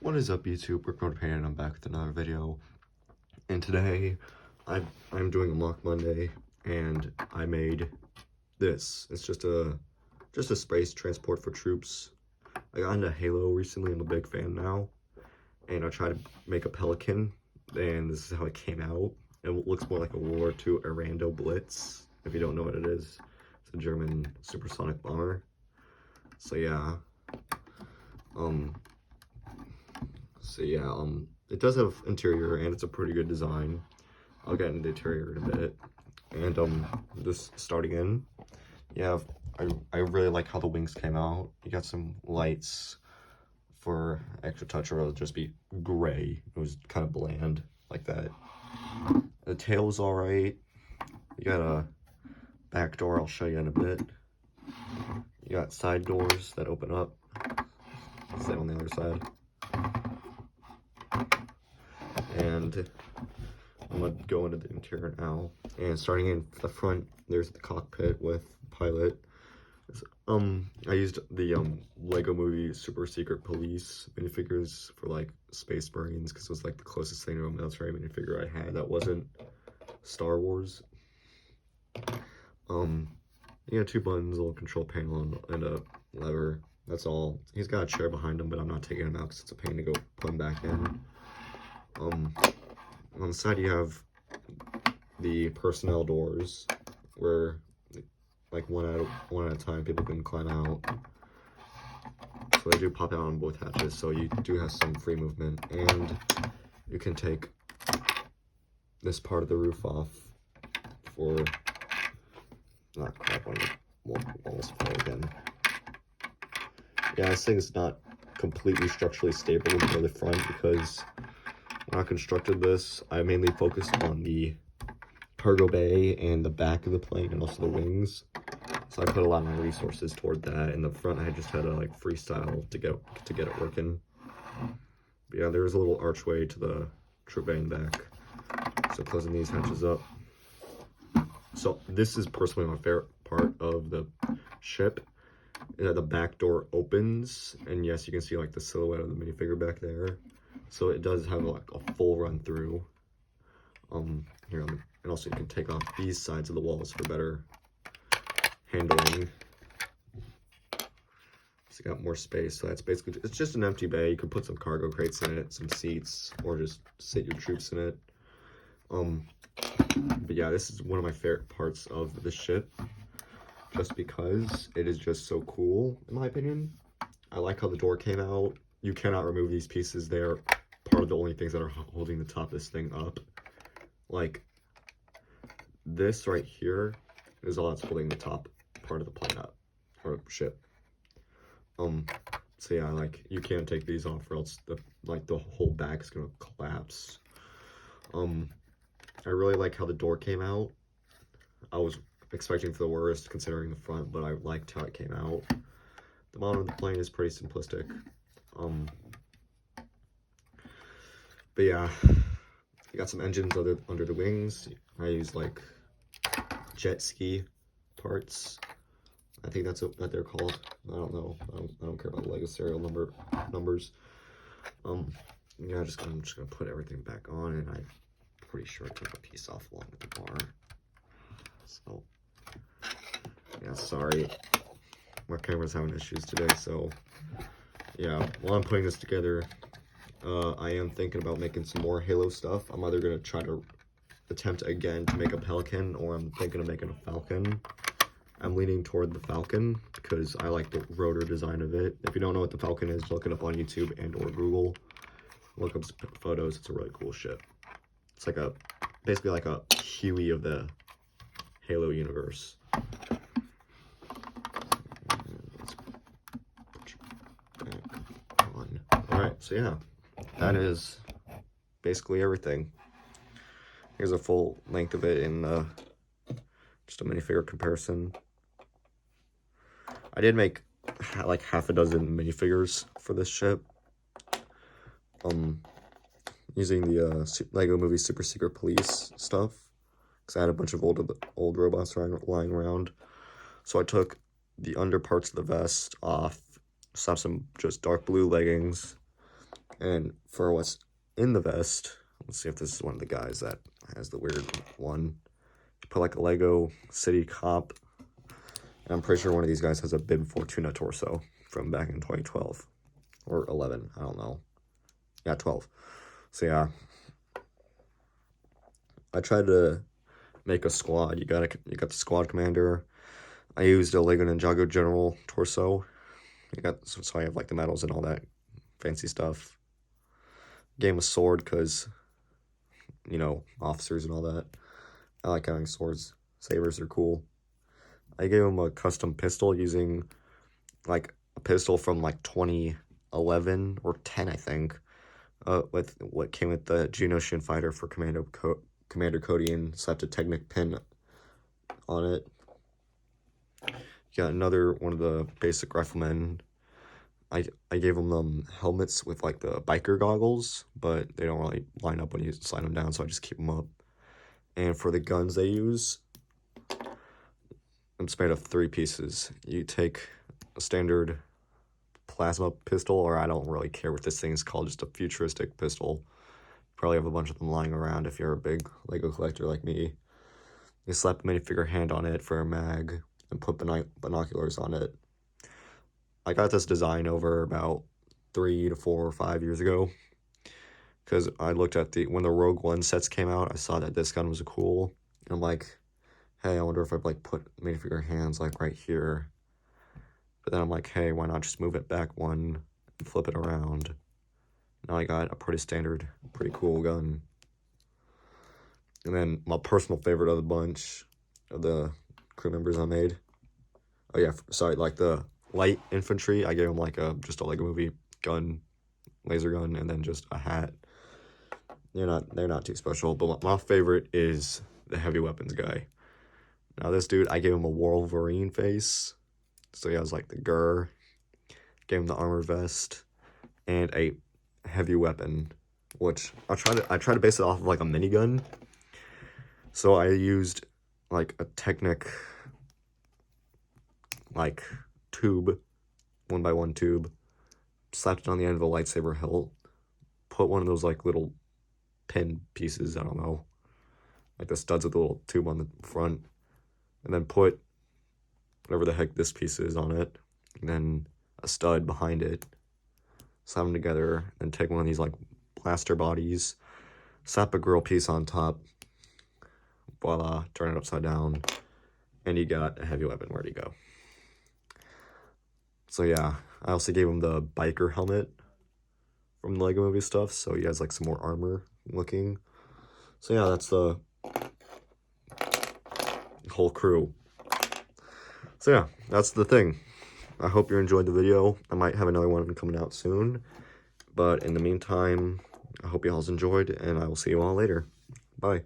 What is up, YouTube? BrickBuilder Paden. I'm back with another video, and today I'm doing a Moc Monday, and I made this. It's just a space transport for troops. I got into Halo recently. I'm a big fan now, and I tried to make a Pelican, and this is how it came out. It looks more like a World War II Arando Blitz. If you don't know what it is, it's a German supersonic bomber. So yeah. It does have interior, and it's a pretty good design. I'll get into the interior in a bit. And just starting in, yeah, I really like how the wings came out. You got some lights for extra touch, or it'll just be gray. It was kind of bland like that. The tail is all right. You got a back door. I'll show you in a bit. You got side doors that open up. Same on the other side. And I'm gonna go into the interior now. And starting in the front, there's the cockpit with pilot. I used the Lego Movie Super Secret Police minifigures for like Space Marines, because it was like the closest thing to a military minifigure I had that wasn't Star Wars. Yeah, 2 buttons, a little control panel, and a lever. That's all. He's got a chair behind him, but I'm not taking him out because it's a pain to go put him back in. On the side you have the personnel doors, where like one at a time people can climb out. So they do pop out on both hatches, so you do have some free movement, and you can take this part of the roof off for crap, almost fall again. Yeah, this thing is not completely structurally stable for the front, because when I constructed this, I mainly focused on the cargo bay and the back of the plane, and also the wings. So I put a lot of my resources toward that. In the front, I just had to like freestyle to get it working. But yeah, there's a little archway to the troop bay in the back. So closing these hatches up. So this is personally my favorite part of the ship. The back door opens, and yes, you can see like the silhouette of the minifigure back there. So it does have like a full run through. Here, and also you can take off these sides of the walls for better handling. So you got more space. So that's basically, it's just an empty bay. You can put some cargo crates in it, some seats, or just sit your troops in it. But yeah, this is one of my favorite parts of the ship, just because it is just so cool, in my opinion. I like how the door came out. You cannot remove these pieces. They're part of the only things that are holding the top of this thing up. Like, this right here is all that's holding the top part of the plane up, or ship. So yeah, like, you can't take these off, or else the whole back is gonna collapse. I really like how the door came out. I was expecting for the worst considering the front, but I liked how it came out. The bottom of the plane is pretty simplistic. But yeah, you got some engines under the wings. I use like jet ski parts. I think that's what they're called. I don't know. I don't care about the Lego serial numbers. Yeah, I'm just gonna put everything back on, and I'm pretty sure I took a piece off along with the bar. So yeah, sorry, my camera's having issues today. So yeah, while I'm putting this together, I am thinking about making some more Halo stuff. I'm either gonna try to attempt again to make a Pelican, or I'm thinking of making a Falcon. I'm leaning toward the Falcon because I like the rotor design of it. If you don't know what the Falcon is, look it up on YouTube and or Google. Look up photos. It's a really cool ship. It's like basically like a Huey of the Halo universe. Alright, so yeah, that is basically everything. Here's a full length of it in just a minifigure comparison. I did make like half a dozen minifigures for this ship. Using the Lego Movie Super Secret Police stuff, because I had a bunch of old robots lying around. So I took the under parts of the vest off, some just dark blue leggings, And for what's in the vest, let's see if this is one of the guys that has the weird one. Put like a Lego City Cop. And I'm pretty sure one of these guys has a Bib Fortuna torso from back in 2012 or 11. I don't know. Yeah, 12. So yeah, I tried to make a squad. You got the squad commander. I used a Lego Ninjago General torso. So I have like the medals and all that fancy stuff. Game a sword because, you know, officers and all that. I like having swords. Sabers are cool. I gave him a custom pistol using like a pistol from like 2011 or 10, I think. With what came with the Geonosian fighter for Commander Cody and slapped a Technic pin on it. Got another one of the basic riflemen. I gave them helmets with like the biker goggles, but they don't really line up when you slide them down, so I just keep them up. And for the guns they use, it's made of 3 pieces. You take a standard plasma pistol, or I don't really care what this thing is called, just a futuristic pistol. Probably have a bunch of them lying around if you're a big Lego collector like me. You slap a minifigure hand on it for a mag and put binoculars on it. I got this design over about 3 to 4 or 5 years ago because I looked at when the Rogue One sets came out, I saw that this gun was cool. And I'm like, hey, I wonder if I'd like put minifigure hands like right here. But then I'm like, hey, why not just move it back one and flip it around? Now I got a pretty standard, pretty cool gun. And then my personal favorite of the bunch of the crew members I made. Oh yeah, sorry, like the light infantry, I gave them like just a Lego Movie gun, laser gun, and then just a hat. They're not too special, but my favorite is the heavy weapons guy. Now this dude, I gave him a Wolverine face, so he has like the gur. Gave him the armor vest and a heavy weapon, which I try to base it off of like a minigun. So I used like a Technic like tube, 1x1 tube, slapped it on the end of a lightsaber hilt, put one of those like little pin pieces, I don't know, like the studs with the little tube on the front, and then put whatever the heck this piece is on it, and then a stud behind it, slap them together, and take one of these like blaster bodies, slap a grill piece on top, voila, turn it upside down, and you got a heavy weapon ready to go. So yeah, I also gave him the biker helmet from the Lego Movie stuff, so he has like some more armor looking. So yeah, that's the whole crew. So yeah, that's the thing. I hope you enjoyed the video. I might have another one coming out soon, but in the meantime, I hope you all enjoyed, and I will see you all later. Bye.